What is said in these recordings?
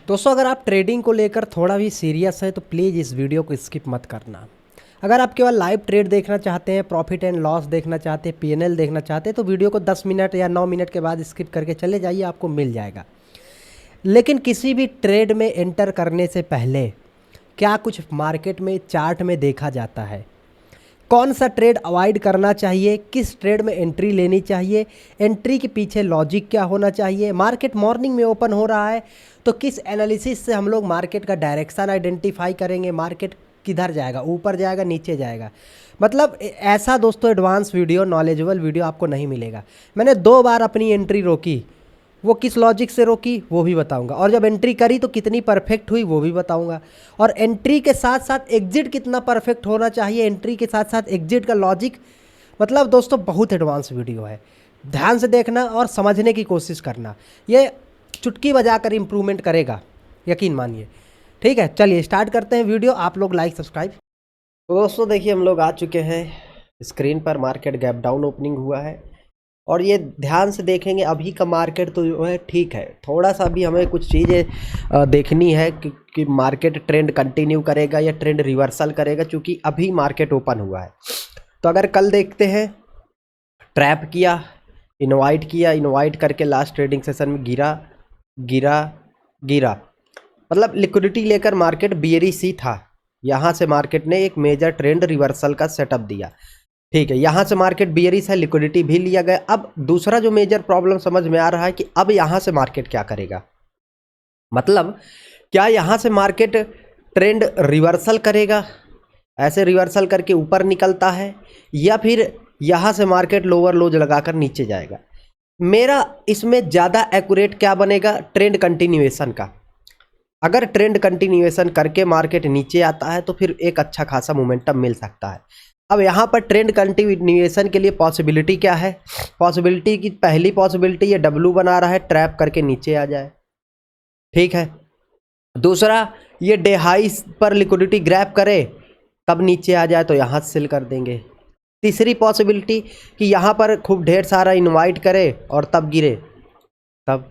दोस्तों अगर आप ट्रेडिंग को लेकर थोड़ा भी सीरियस है तो प्लीज़ इस वीडियो को स्किप मत करना। अगर आप केवल लाइव ट्रेड देखना चाहते हैं, प्रॉफिट एंड लॉस देखना चाहते हैं, पीएनएल देखना चाहते हैं तो वीडियो को 10 मिनट या 9 मिनट के बाद स्किप करके चले जाइए, आपको मिल जाएगा। लेकिन किसी भी ट्रेड में एंटर करने से पहले क्या कुछ मार्केट में चार्ट में देखा जाता है, कौन सा ट्रेड अवॉइड करना चाहिए, किस ट्रेड में एंट्री लेनी चाहिए, एंट्री के पीछे लॉजिक क्या होना चाहिए, मार्केट मॉर्निंग में ओपन हो रहा है तो किस एनालिसिस से हम लोग मार्केट का डायरेक्शन आइडेंटिफाई करेंगे, मार्केट किधर जाएगा, ऊपर जाएगा नीचे जाएगा। मतलब ऐसा दोस्तों एडवांस वीडियो, नॉलेजेबल वीडियो आपको नहीं मिलेगा। मैंने 2 बार अपनी एंट्री रोकी, वो किस लॉजिक से रोकी वो भी बताऊंगा, और जब एंट्री करी तो कितनी परफेक्ट हुई वो भी बताऊंगा, और एंट्री के साथ साथ एग्जिट कितना परफेक्ट होना चाहिए, एंट्री के साथ साथ एग्जिट का लॉजिक। मतलब दोस्तों बहुत एडवांस वीडियो है, ध्यान से देखना और समझने की कोशिश करना, ये चुटकी बजाकर इम्प्रूवमेंट करेगा, यकीन मानिए। ठीक है, चलिए स्टार्ट करते हैं वीडियो। आप लोग लाइक सब्सक्राइब। तो दोस्तों देखिए हम लोग आ चुके हैं स्क्रीन पर, मार्केट गैप डाउन ओपनिंग हुआ है और ये ध्यान से देखेंगे अभी का मार्केट तो जो है ठीक है, थोड़ा सा भी हमें कुछ चीज़ें देखनी है कि मार्केट ट्रेंड कंटिन्यू करेगा या ट्रेंड रिवर्सल करेगा, क्योंकि अभी मार्केट ओपन हुआ है। तो अगर कल देखते हैं ट्रैप किया, इनवाइट करके लास्ट ट्रेडिंग सेशन में गिरा, मतलब लिक्विडिटी लेकर मार्केट बियरिश ही था। यहाँ से मार्केट ने एक मेजर ट्रेंड रिवर्सल का सेटअप दिया। ठीक है, यहाँ से मार्केट बियरिश है, लिक्विडिटी भी लिया गया। अब दूसरा जो मेजर प्रॉब्लम समझ में आ रहा है कि अब यहाँ से मार्केट क्या करेगा, मतलब क्या यहाँ से मार्केट ट्रेंड रिवर्सल करेगा, ऐसे रिवर्सल करके ऊपर निकलता है, या फिर यहाँ से मार्केट लोअर लोज लगाकर नीचे जाएगा। मेरा इसमें ज़्यादा एक्यूरेट क्या बनेगा, ट्रेंड कंटिन्यूएशन का। अगर ट्रेंड कंटिन्यूएशन करके मार्केट नीचे आता है तो फिर एक अच्छा खासा मोमेंटम मिल सकता है। अब यहाँ पर ट्रेंड कंटिन्यूएशन के लिए पॉसिबिलिटी क्या है, पॉसिबिलिटी की पहली पॉसिबिलिटी ये डब्लू बना रहा है, ट्रैप करके नीचे आ जाए। ठीक है, दूसरा ये डे हाई पर लिक्विडिटी ग्रैब करे तब नीचे आ जाए तो यहाँ से सेल कर देंगे। तीसरी पॉसिबिलिटी कि यहाँ पर खूब ढेर सारा इनवाइट करे और तब गिरे, तब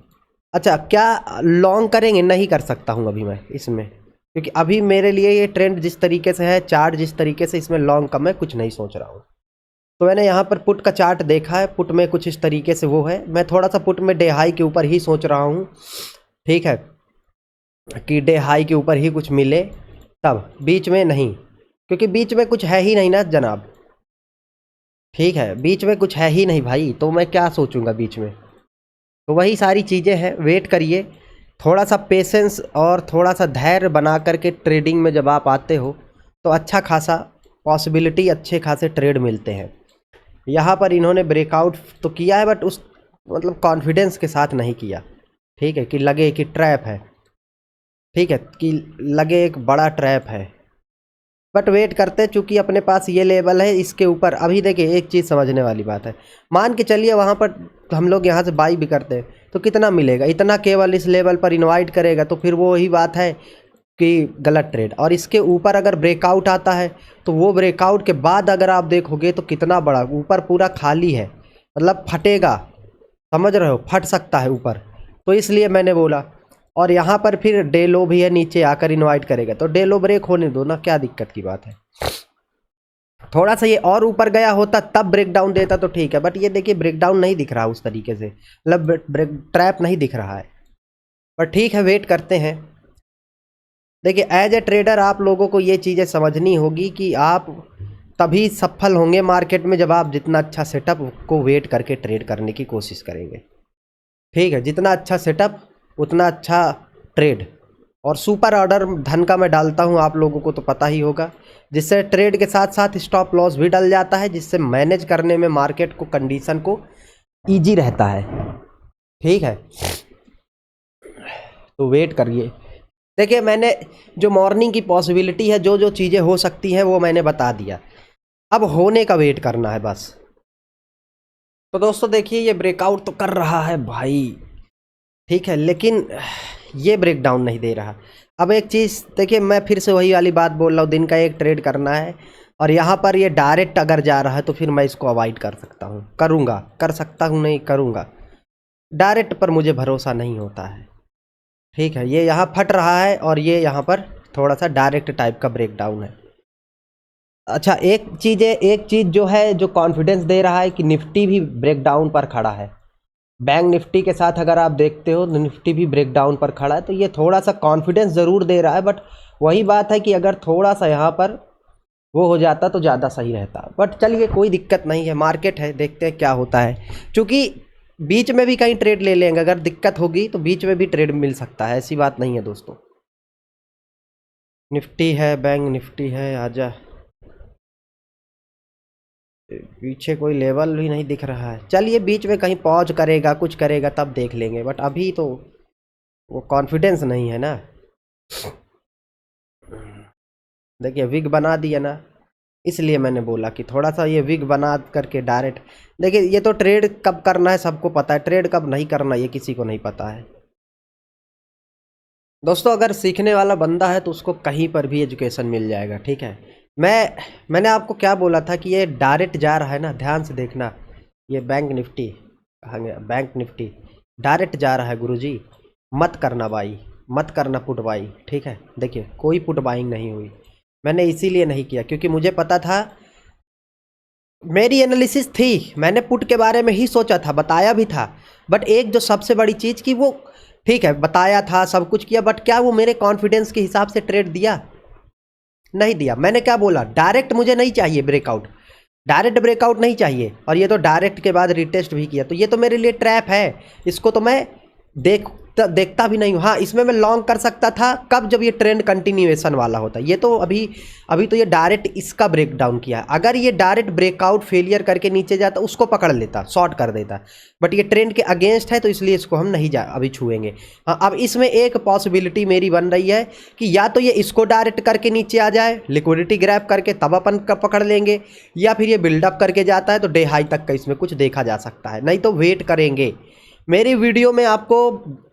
अच्छा क्या लॉन्ग करेंगे, नहीं कर सकता हूँ अभी मैं इसमें, क्योंकि अभी मेरे लिए ये ट्रेंड जिस तरीके से है, चार्ट जिस तरीके से, इसमें लॉन्ग का मैं कुछ नहीं सोच रहा हूँ। तो मैंने यहाँ पर पुट का चार्ट देखा है, पुट में कुछ इस तरीके से वो है, मैं थोड़ा सा पुट में डे हाई के ऊपर ही सोच रहा हूँ। ठीक है, कि डे हाई के ऊपर ही कुछ मिले, तब बीच में नहीं, क्योंकि बीच में कुछ है ही नहीं ना जनाब। ठीक है, बीच में कुछ है ही नहीं भाई, तो मैं क्या सोचूंगा बीच में। तो वही सारी चीज़ें हैं, वेट करिए, थोड़ा सा पेशेंस और थोड़ा सा धैर्य बना करके ट्रेडिंग में जब आप आते हो तो अच्छा खासा पॉसिबिलिटी, अच्छे खासे ट्रेड मिलते हैं। यहाँ पर इन्होंने ब्रेकआउट तो किया है, बट उस मतलब कॉन्फिडेंस के साथ नहीं किया। ठीक है, कि लगे कि ट्रैप है, ठीक है, कि लगे एक बड़ा ट्रैप है, बट वेट करते हैं, चूँकि अपने पास ये लेवल है, इसके ऊपर अभी देखिए एक चीज़ समझने वाली बात है, मान के चलिए वहाँ पर हम लोग यहाँ से बाई भी करते हैं तो कितना मिलेगा, इतना केवल इस लेवल पर इनवाइट करेगा, तो फिर वो वही बात है कि गलत ट्रेड। और इसके ऊपर अगर ब्रेकआउट आता है तो वो ब्रेकआउट के बाद अगर आप देखोगे तो कितना बड़ा, ऊपर पूरा खाली है, मतलब फटेगा, समझ रहे हो, फट सकता है ऊपर। तो इसलिए मैंने बोला, और यहाँ पर फिर डे लो भी है, नीचे आकर इनवाइट करेगा तो डे लो ब्रेक होने दो ना, क्या दिक्कत की बात है। थोड़ा सा ये और ऊपर गया होता तब ब्रेक डाउन देता तो ठीक है, बट ये देखिए ब्रेक डाउन नहीं दिख रहा उस तरीके से, मतलब ब्रेक ट्रैप नहीं दिख रहा है। पर ठीक है, वेट करते हैं। देखिए एज ए ट्रेडर आप लोगों को ये चीज़ें समझनी होगी कि आप तभी सफल होंगे मार्केट में जब आप जितना अच्छा सेटअप को वेट करके ट्रेड करने की कोशिश करेंगे। ठीक है, जितना अच्छा सेटअप उतना अच्छा ट्रेड। और सुपर ऑर्डर धन का मैं डालता हूं, आप लोगों को तो पता ही होगा, जिससे ट्रेड के साथ साथ स्टॉप लॉस भी डल जाता है, जिससे मैनेज करने में मार्केट को, कंडीशन को इजी रहता है। ठीक है, तो वेट करिए। देखिए मैंने जो मॉर्निंग की पॉसिबिलिटी है, जो जो चीज़ें हो सकती हैं वो मैंने बता दिया, अब होने का वेट करना है बस। तो दोस्तों देखिए ये ब्रेकआउट तो कर रहा है भाई, ठीक है, लेकिन ये ब्रेक डाउन नहीं दे रहा। अब एक चीज़ देखिए, मैं फिर से वही वाली बात बोल रहा हूँ, दिन का एक ट्रेड करना है और यहाँ पर ये डायरेक्ट अगर जा रहा है तो फिर मैं इसको अवॉइड कर सकता हूँ, कर सकता हूँ नहीं करूँगा। डायरेक्ट पर मुझे भरोसा नहीं होता है, ठीक है, ये यहाँ फट रहा है और ये यहाँ पर थोड़ा सा डायरेक्ट टाइप का ब्रेकडाउन है। अच्छा, एक चीज़ जो है, जो कॉन्फिडेंस दे रहा है कि निफ्टी भी ब्रेकडाउन पर खड़ा है। बैंक निफ्टी के साथ अगर आप देखते हो तो निफ्टी भी ब्रेकडाउन पर खड़ा है, तो ये थोड़ा सा कॉन्फिडेंस ज़रूर दे रहा है। बट वही बात है कि अगर थोड़ा सा यहाँ पर वो हो जाता तो ज़्यादा सही रहता। बट चलिए, कोई दिक्कत नहीं है, मार्केट है, देखते हैं क्या होता है। क्योंकि बीच में भी कहीं ट्रेड ले लेंगे, अगर दिक्कत होगी तो बीच में भी ट्रेड मिल सकता है, ऐसी बात नहीं है दोस्तों। निफ्टी है, बैंक निफ्टी है, आजा। पीछे कोई लेवल भी नहीं दिख रहा है। चलिए, बीच में कहीं पॉज करेगा, कुछ करेगा तब देख लेंगे, बट अभी तो वो कॉन्फिडेंस नहीं है ना। देखिए, विग बना दिया ना, इसलिए मैंने बोला कि थोड़ा सा ये विग बना करके डायरेक्ट। देखिए, ये तो ट्रेड कब करना है सबको पता है, ट्रेड कब नहीं करना ये किसी को नहीं पता है दोस्तों। अगर सीखने वाला बंदा है तो उसको कहीं पर भी एजुकेशन मिल जाएगा, ठीक है। मैंने आपको क्या बोला था कि ये डायरेक्ट जा रहा है ना, ध्यान से देखना। ये बैंक निफ्टी, कहाँ गया बैंक निफ्टी, डायरेक्ट जा रहा है गुरुजी। मत करना बाई, मत करना पुट बाई, ठीक है। देखिए, कोई पुट बाइंग नहीं हुई, मैंने इसीलिए नहीं किया क्योंकि मुझे पता था, मेरी एनालिसिस थी, मैंने पुट के बारे में ही सोचा था, बताया भी था। बट एक जो सबसे बड़ी चीज़ की वो, ठीक है, बताया था, सब कुछ किया, बट क्या वो मेरे कॉन्फिडेंस के हिसाब से ट्रेड दिया? नहीं दिया। मैंने क्या बोला, डायरेक्ट मुझे नहीं चाहिए ब्रेकआउट, डायरेक्ट ब्रेकआउट नहीं चाहिए। और ये तो डायरेक्ट के बाद रिटेस्ट भी किया, तो ये तो मेरे लिए ट्रैप है, इसको तो मैं देखता भी नहीं हूँ। हाँ, इसमें मैं लॉन्ग कर सकता था कब, जब ये ट्रेंड कंटिन्यूएशन वाला होता। ये तो अभी तो ये डायरेक्ट इसका ब्रेक डाउन किया है। अगर ये डायरेक्ट ब्रेकआउट फेलियर करके नीचे जाता, उसको पकड़ लेता, शॉर्ट कर देता। बट ये ट्रेंड के अगेंस्ट है, तो इसलिए इसको हम नहीं अभी छुएंगे। हाँ, अब इसमें एक पॉसिबिलिटी मेरी बन रही है कि या तो ये इसको डायरेक्ट करके नीचे आ जाए, लिक्विडिटी ग्रैब करके, तब अपन पकड़ लेंगे, या फिर ये बिल्डअप करके जाता है तो डे हाई तक का इसमें कुछ देखा जा सकता है, नहीं तो वेट करेंगे। मेरी वीडियो में आपको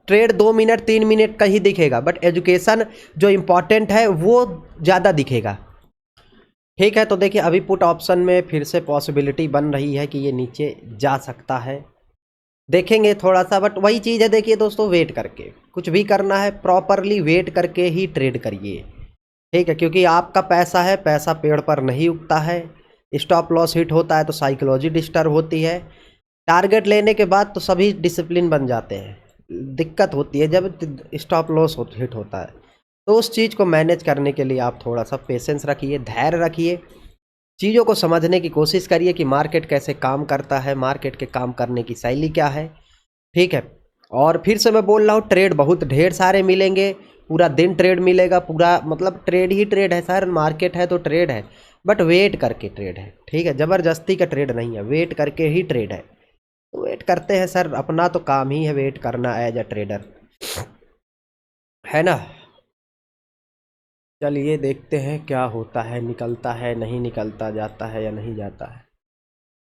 ट्रेड 2 मिनट 3 मिनट का ही दिखेगा, बट एजुकेशन जो इम्पॉर्टेंट है वो ज़्यादा दिखेगा, ठीक है। तो देखिए, अभी पुट ऑप्शन में फिर से पॉसिबिलिटी बन रही है कि ये नीचे जा सकता है, देखेंगे थोड़ा सा। बट वही चीज़ है, देखिए दोस्तों, वेट करके कुछ भी करना है, प्रॉपरली वेट करके ही ट्रेड करिए, ठीक है। क्योंकि आपका पैसा है, पैसा पेड़ पर नहीं उगता है। स्टॉप लॉस हिट होता है तो साइकोलॉजी डिस्टर्ब होती है, टारगेट लेने के बाद तो सभी डिसिप्लिन बन जाते हैं। दिक्कत होती है जब स्टॉप लॉस हिट होता है। तो उस चीज़ को मैनेज करने के लिए आप थोड़ा सा पेशेंस रखिए, धैर्य रखिए, चीज़ों को समझने की कोशिश करिए कि मार्केट कैसे काम करता है, मार्केट के काम करने की शैली क्या है, ठीक है। और फिर से मैं बोल रहा हूँ, ट्रेड बहुत ढेर सारे मिलेंगे, पूरा दिन ट्रेड मिलेगा, पूरा मतलब ट्रेड ही ट्रेड है सर, मार्केट है तो ट्रेड है, बट वेट करके ट्रेड है, ठीक है। ज़बरदस्ती का ट्रेड नहीं है, वेट करके ही ट्रेड है। तो वेट करते हैं सर, अपना तो काम ही है वेट करना एज अ ट्रेडर, है ना। चलिए, देखते हैं क्या होता है, निकलता है नहीं निकलता, जाता है या नहीं जाता है।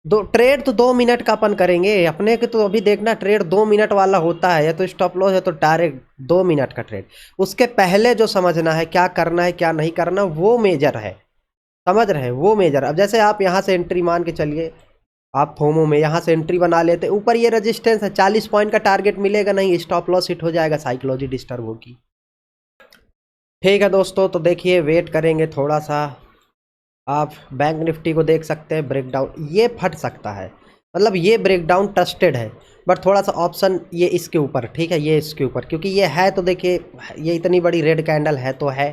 ट्रेड तो 2 मिनट का अपन करेंगे अपने के, तो अभी देखना ट्रेड 2 मिनट वाला होता है, या तो स्टॉप लॉस है तो डायरेक्ट 2 मिनट का ट्रेड। उसके पहले जो समझना है, क्या करना है क्या नहीं करना, वो मेजर है, समझ रहे हैं, वो मेजर। अब जैसे आप यहाँ से एंट्री मान के चलिए, आप फोमो में यहाँ से एंट्री बना लेते, ऊपर ये रेजिस्टेंस है, 40 पॉइंट का टारगेट मिलेगा नहीं, स्टॉप लॉस हिट हो जाएगा, साइकोलॉजी डिस्टर्ब होगी, ठीक है दोस्तों। तो देखिए, वेट करेंगे थोड़ा सा। आप बैंक निफ्टी को देख सकते हैं, ब्रेकडाउन ये फट सकता है, मतलब ये ब्रेकडाउन ट्रस्टेड है, बट थोड़ा सा ऑप्शन ये इसके ऊपर, ठीक है, ये इसके ऊपर, क्योंकि ये है तो देखिए, ये इतनी बड़ी रेड कैंडल है तो है,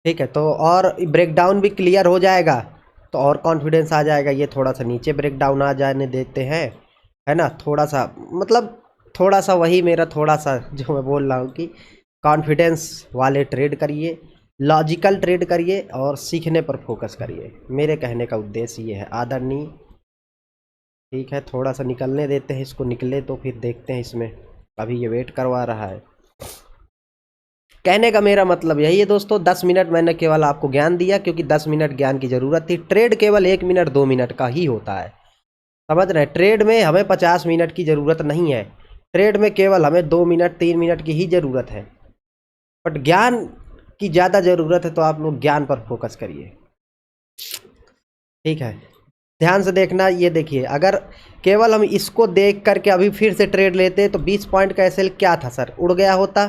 ठीक है। तो और ब्रेकडाउन भी क्लियर हो जाएगा तो और कॉन्फिडेंस आ जाएगा। ये थोड़ा सा नीचे ब्रेकडाउन आ जाने देते हैं, है ना, थोड़ा सा, मतलब थोड़ा सा वही मेरा थोड़ा सा जो मैं बोल रहा हूँ कि कॉन्फिडेंस वाले ट्रेड करिए, लॉजिकल ट्रेड करिए और सीखने पर फोकस करिए। मेरे कहने का उद्देश्य ये है आदरणीय, ठीक है। थोड़ा सा निकलने देते हैं इसको, निकले तो फिर देखते हैं इसमें, अभी ये वेट करवा रहा है। कहने का मेरा मतलब यही है दोस्तों, 10 मिनट मैंने केवल आपको ज्ञान दिया, क्योंकि 10 मिनट ज्ञान की ज़रूरत थी। ट्रेड केवल 1 मिनट 2 मिनट का ही होता है, समझ रहे हैं। ट्रेड में हमें 50 मिनट की ज़रूरत नहीं है, ट्रेड में केवल हमें 2 मिनट 3 मिनट की ही ज़रूरत है। बट ज्ञान की ज़्यादा ज़रूरत है, तो आप लोग ज्ञान पर फोकस करिए, ठीक है। ध्यान से देखना, ये देखिए, अगर केवल हम इसको देख करके अभी फिर से ट्रेड लेते तो 20 पॉइंट का एसएल क्या था सर, उड़ गया होता,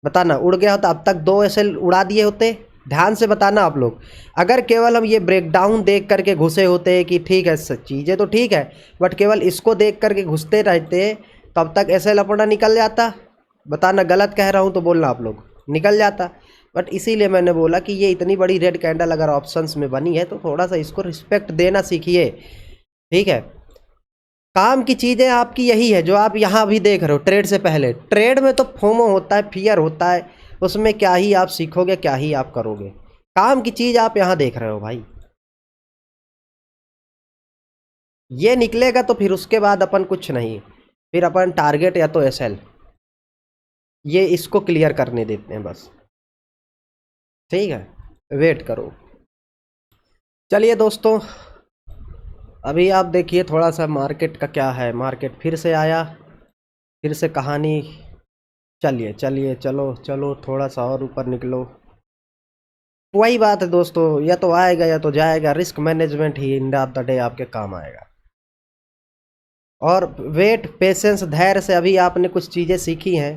बताना उड़ गया होता, अब तक 2 ऐसे उड़ा दिए होते। ध्यान से बताना आप लोग, अगर केवल हम ये ब्रेकडाउन देख करके घुसे होते कि ठीक है चीज़ें तो ठीक है, बट केवल इसको देख करके घुसते रहते तब तक ऐसे लपड़ा निकल जाता। बताना गलत कह रहा हूँ तो बोलना आप लोग, निकल जाता। बट इसीलिए मैंने बोला कि ये इतनी बड़ी रेड कैंडल अगर ऑप्शंस में बनी है तो थोड़ा सा इसको रिस्पेक्ट देना सीखिए, ठीक है। काम की चीज़ें आपकी यही है जो आप यहाँ भी देख रहे हो। ट्रेड से पहले, ट्रेड में तो फोमो होता है, फियर होता है, उसमें क्या ही आप सीखोगे, क्या ही आप करोगे। काम की चीज़ आप यहाँ देख रहे हो भाई। ये निकलेगा तो फिर उसके बाद अपन कुछ नहीं, फिर अपन टारगेट या तो एसएल, ये इसको क्लियर करने देते हैं बस, ठीक है। वेट करो। चलिए दोस्तों, अभी आप देखिए थोड़ा सा मार्केट का क्या है। मार्केट फिर से आया, फिर से कहानी। चलिए चलिए, चलो चलो, थोड़ा सा और ऊपर निकलो। वही बात है दोस्तों, या तो आएगा या तो जाएगा। Risk management he in the day आपके काम आएगा। और वेट, पेशेंस, धैर्य से अभी आपने कुछ चीज़ें सीखी हैं।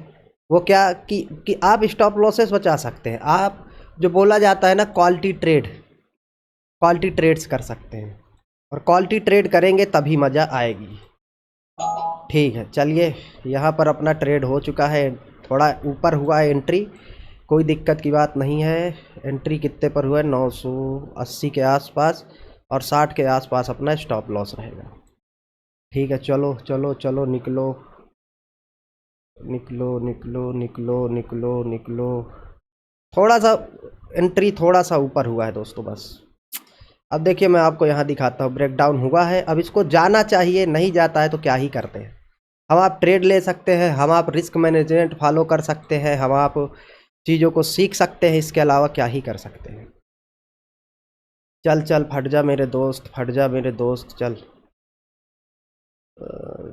वो क्या कि आप स्टॉप लॉसेस बचा सकते हैं। आप जो बोला जाता है ना, क्वालिटी ट्रेड, क्वालिटी ट्रेड्स कर सकते हैं। और क्वालिटी ट्रेड करेंगे तभी मज़ा आएगी, ठीक है। चलिए, यहाँ पर अपना ट्रेड हो चुका है, थोड़ा ऊपर हुआ है एंट्री, कोई दिक्कत की बात नहीं है। एंट्री कितने पर हुआ है? 980 के आसपास, और 60 के आसपास अपना स्टॉप लॉस रहेगा, ठीक है। चलो चलो चलो, निकलो निकलो निकलो निकलो निकलो निकलो। थोड़ा सा एंट्री थोड़ा सा ऊपर हुआ है दोस्तों, बस। अब देखिए मैं आपको यहाँ दिखाता हूँ, ब्रेकडाउन हुआ है। अब इसको जाना चाहिए, नहीं जाता है तो क्या ही करते हैं हम। आप ट्रेड ले सकते हैं, हम आप रिस्क मैनेजमेंट फॉलो कर सकते हैं, हम आप चीज़ों को सीख सकते हैं, इसके अलावा क्या ही कर सकते हैं। चल चल, फट जा मेरे दोस्त, फट जा मेरे दोस्त, चल।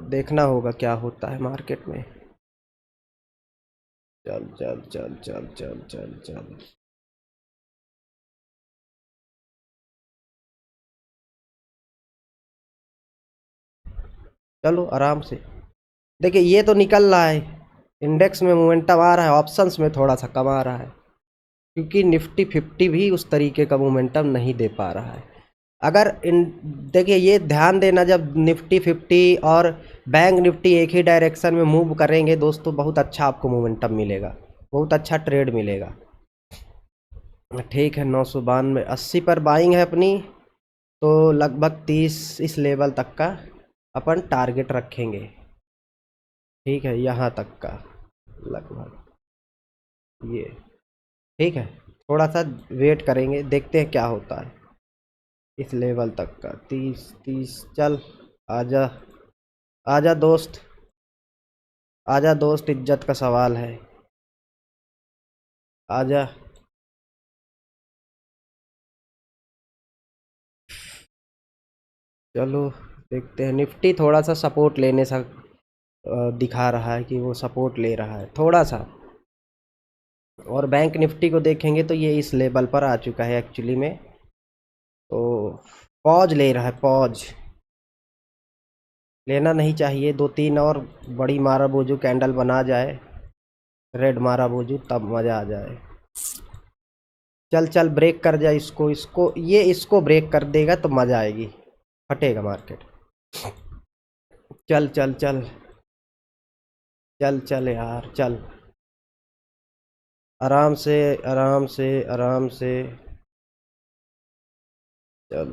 देखना होगा क्या होता है मार्केट में। चल चल चल चल चल चल चल। चलो आराम से। देखिए ये तो निकल रहा है, इंडेक्स में मोमेंटम आ रहा है, ऑप्शंस में थोड़ा सा कम आ रहा है, क्योंकि निफ्टी 50 भी उस तरीके का मोमेंटम नहीं दे पा रहा है। अगर इन, देखिए ये ध्यान देना, जब निफ्टी 50 और बैंक निफ्टी एक ही डायरेक्शन में मूव करेंगे दोस्तों, बहुत अच्छा आपको मोमेंटम मिलेगा, बहुत अच्छा ट्रेड मिलेगा, ठीक है। 992, 80 पर बाइंग है अपनी, तो लगभग 30 इस लेवल तक का अपन टारगेट रखेंगे, ठीक है। यहाँ तक का लगभग ये, ठीक है। थोड़ा सा वेट करेंगे, देखते हैं क्या होता है इस लेवल तक का। 30 30, चल आजा, आजा दोस्त, आजा दोस्त, इज्जत का सवाल है, आजा। चलो देखते हैं, निफ्टी थोड़ा सा सपोर्ट लेने सा दिखा रहा है कि वो सपोर्ट ले रहा है थोड़ा सा। और बैंक निफ्टी को देखेंगे तो ये इस लेवल पर आ चुका है एक्चुअली में, तो पॉज ले रहा है, पॉज लेना नहीं चाहिए। 2-3 और बड़ी मारा बोझू कैंडल बना जाए, रेड मारा बोझू, तब मज़ा आ जाए। चल चल, ब्रेक कर जाए इसको, इसको ये इसको ब्रेक कर देगा तो मज़ा आएगी, फटेगा मार्केट। चल चल चल चल चल यार, चल आराम से, आराम से, आराम से, चल।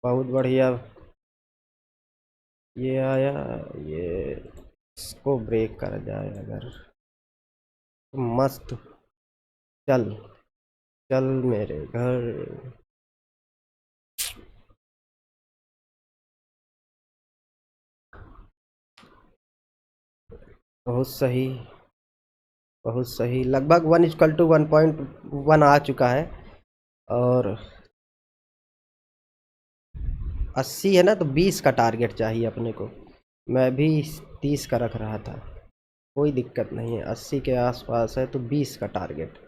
बहुत बढ़िया। ये आया, ये इसको ब्रेक कर जाए अगर तो मस्त। चल चल मेरे घर। बहुत सही, बहुत सही। लगभग 1:1.1 आ चुका है, और 80 है ना, तो 20 का टारगेट चाहिए अपने को। मैं भी 30 का रख रहा था, कोई दिक्कत नहीं है। 80 के आसपास है तो 20 का टारगेट।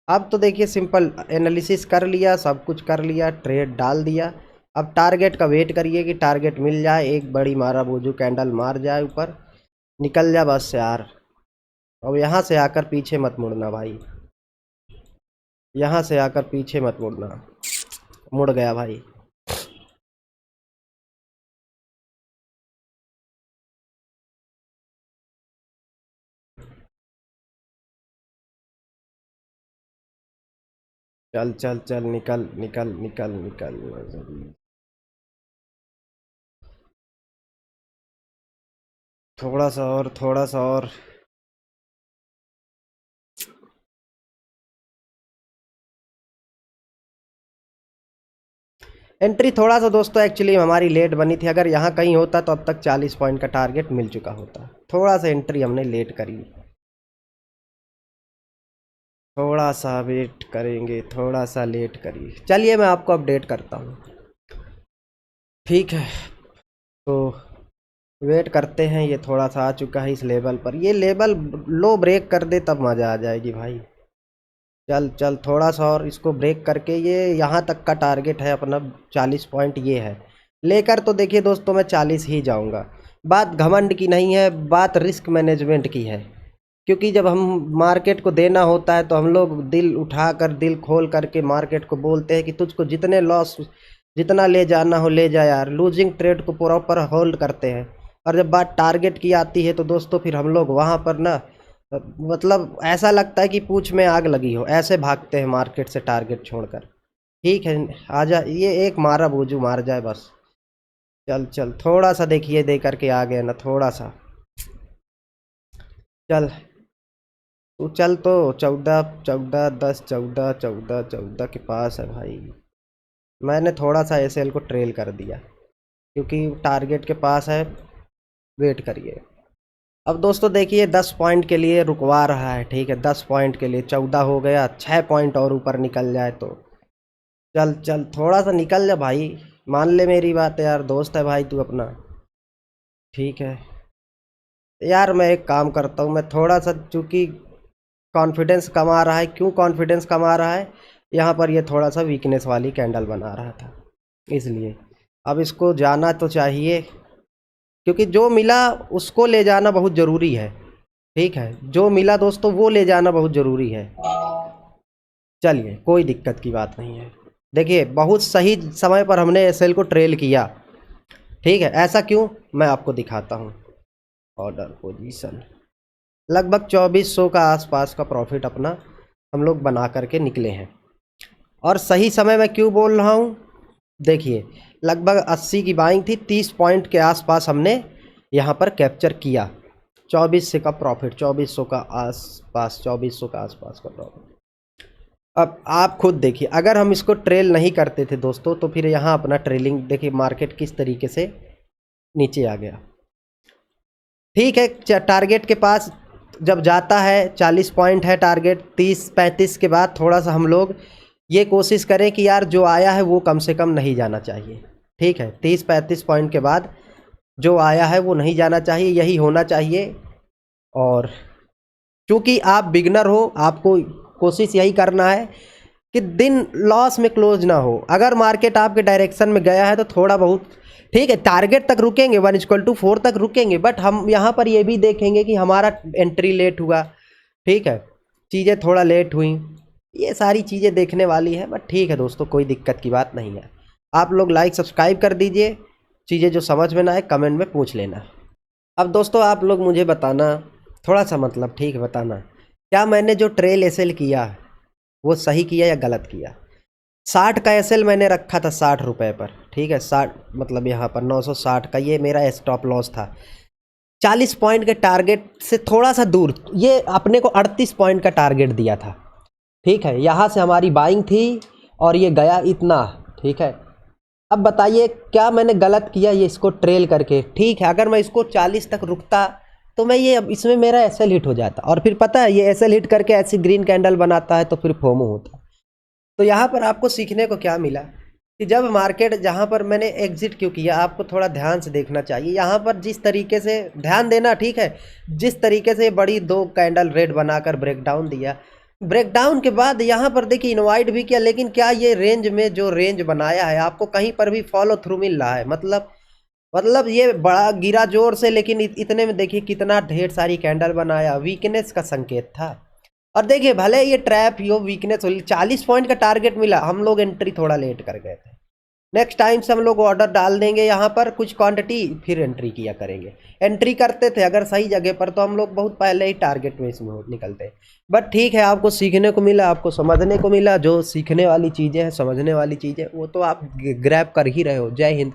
अब तो देखिए सिंपल एनालिसिस कर लिया, सब कुछ कर लिया, ट्रेड डाल दिया। अब टारगेट का वेट करिए कि टारगेट मिल जाए, एक बड़ी मारा बोझू कैंडल मार जाए ऊपर, निकल जा बस यार। अब यहाँ से आकर पीछे मत मुड़ना भाई, यहाँ से आकर पीछे मत मुड़ना। मुड़ गया भाई। चल चल चल, निकल निकल निकल निकल। थोड़ा सा और, थोड़ा सा और। एंट्री थोड़ा सा दोस्तों एक्चुअली हमारी लेट बनी थी, अगर यहाँ कहीं होता तो अब तक 40 पॉइंट का टारगेट मिल चुका होता। थोड़ा सा एंट्री हमने लेट करी, थोड़ा सा वेट करेंगे, थोड़ा सा लेट करिए। चलिए मैं आपको अपडेट करता हूँ, ठीक है। तो वेट करते हैं, ये थोड़ा सा आ चुका है इस लेवल पर, ये लेवल लो ब्रेक कर दे तब मज़ा आ जाएगी भाई। चल चल थोड़ा सा और इसको ब्रेक करके, ये यहाँ तक का टारगेट है अपना 40 पॉइंट ये है, लेकर तो देखिए दोस्तों मैं 40 ही जाऊँगा। बात घमंड की नहीं है, बात रिस्क मैनेजमेंट की है। क्योंकि जब हम मार्केट को देना होता है तो हम लोग दिल उठाकर, दिल खोल करके मार्केट को बोलते हैं कि तुझको जितने लॉस, जितना ले जाना हो ले जा यार, लूजिंग ट्रेड को प्रॉपर होल्ड करते हैं। और जब बात टारगेट की आती है तो दोस्तों फिर हम लोग वहाँ पर ना, मतलब ऐसा लगता है कि पूंछ में आग लगी हो, ऐसे भागते हैं मार्केट से टारगेट छोड़कर। ठीक है, आजा, ये एक मारा बूझू मार जाए बस। चल चल थोड़ा सा देखिए, दे करके आ गए ना थोड़ा सा। चल तू चल, तो 14 14 10 14 14 14 के पास है भाई। मैंने थोड़ा सा एसएल को ट्रेल कर दिया क्योंकि टारगेट के पास है, वेट करिए। अब दोस्तों देखिए 10 पॉइंट के लिए रुकवा रहा है, ठीक है, 10 पॉइंट के लिए 14 हो गया, 6 पॉइंट और ऊपर निकल जाए तो। चल चल थोड़ा सा निकल जा भाई, मान ले मेरी बात यार, दोस्त है भाई तू अपना, ठीक है। यार मैं एक काम करता हूँ, मैं थोड़ा सा चूँकि कॉन्फिडेंस कम आ रहा है, क्यों कॉन्फिडेंस कम आ रहा है, यहाँ पर ये थोड़ा सा वीकनेस वाली कैंडल बना रहा था इसलिए। अब इसको जाना तो चाहिए, क्योंकि जो मिला उसको ले जाना बहुत ज़रूरी है, ठीक है, जो मिला दोस्तों वो ले जाना बहुत ज़रूरी है। चलिए कोई दिक्कत की बात नहीं है। देखिए बहुत सही समय पर हमने एसएल को ट्रेल किया, ठीक है। ऐसा क्यों, मैं आपको दिखाता हूँ। ऑर्डर पोजीशन लगभग 2400 का आसपास का प्रॉफिट अपना हम लोग बना करके निकले हैं। और सही समय मैं क्यों बोल रहा हूँ, देखिए लगभग 80 की बाइंग थी, 30 पॉइंट के आसपास हमने यहाँ पर कैप्चर किया। 2400 का प्रॉफिट, 2400 का आसपास, 2400 का आसपास का प्रॉफिट। अब आप खुद देखिए, अगर हम इसको ट्रेल नहीं करते थे दोस्तों तो फिर यहाँ अपना ट्रेलिंग देखिए, मार्केट किस तरीके से नीचे आ गया, ठीक है। टारगेट के पास जब जाता है, 40 पॉइंट है टारगेट, 30-35 के बाद थोड़ा सा हम लोग ये कोशिश करें कि यार जो आया है वो कम से कम नहीं जाना चाहिए, ठीक है। 30-35 पॉइंट के बाद जो आया है वो नहीं जाना चाहिए, यही होना चाहिए। और चूँकि आप बिगनर हो, आपको कोशिश यही करना है कि दिन लॉस में क्लोज ना हो। अगर मार्केट आपके डायरेक्शन में गया है तो थोड़ा बहुत, ठीक है, टारगेट तक रुकेंगे, 1:4 तक रुकेंगे, बट हम यहाँ पर ये भी देखेंगे कि हमारा एंट्री लेट हुआ, ठीक है, चीज़ें थोड़ा लेट हुई, ये सारी चीज़ें देखने वाली है। बट ठीक है दोस्तों, कोई दिक्कत की बात नहीं है। आप लोग लाइक सब्सक्राइब कर दीजिए, चीज़ें जो समझ में ना आए कमेंट में पूछ लेना। अब दोस्तों आप लोग मुझे बताना थोड़ा सा, मतलब ठीक है बताना, क्या मैंने जो ट्रेल एसएल किया वो सही किया या गलत किया। 60 का एसएल मैंने रखा था 60 रुपये पर, ठीक है, 60 मतलब यहाँ पर 960 का ये मेरा स्टॉप लॉस था। 40 पॉइंट के टारगेट से थोड़ा सा दूर, ये अपने को 38 पॉइंट का टारगेट दिया था, ठीक है। यहाँ से हमारी बाइंग थी और ये गया इतना, ठीक है। अब बताइए क्या मैंने गलत किया ये इसको ट्रेल करके, ठीक है। अगर मैं इसको 40 तक रुकता तो मैं ये, अब इसमें मेरा एसएल हिट हो जाता, और फिर पता है ये एसएल हिट करके ऐसी ग्रीन कैंडल बनाता है तो फिर फोमो होता। तो यहाँ पर आपको सीखने को क्या मिला कि जब मार्केट, जहाँ पर मैंने एग्जिट क्यों किया, आपको थोड़ा ध्यान से देखना चाहिए। यहाँ पर जिस तरीके से ध्यान देना, ठीक है, जिस तरीके से बड़ी 2 कैंडल रेड बनाकर ब्रेकडाउन दिया, ब्रेकडाउन के बाद यहाँ पर देखिए इनवाइट भी किया, लेकिन क्या ये रेंज में जो रेंज बनाया है आपको कहीं पर भी फॉलो थ्रू मिल रहा है? मतलब ये बड़ा गिरा जोर से, लेकिन इतने में देखिए कितना ढेर सारी कैंडल बनाया, वीकनेस का संकेत था। और देखिए भले ये ट्रैप यो वीकनेस हो, 40 पॉइंट का टारगेट मिला, हम लोग एंट्री थोड़ा लेट कर गए थे। नेक्स्ट टाइम से हम लोग ऑर्डर डाल देंगे यहाँ पर कुछ क्वांटिटी, फिर एंट्री किया करेंगे। एंट्री करते थे अगर सही जगह पर तो हम लोग बहुत पहले ही टारगेट में इसमें निकलते। बट ठीक है, आपको सीखने को मिला, आपको समझने को मिला, जो सीखने वाली चीज़ें हैं, समझने वाली चीज़ें, वो तो आप ग्रैब कर ही रहे हो। जय हिंद।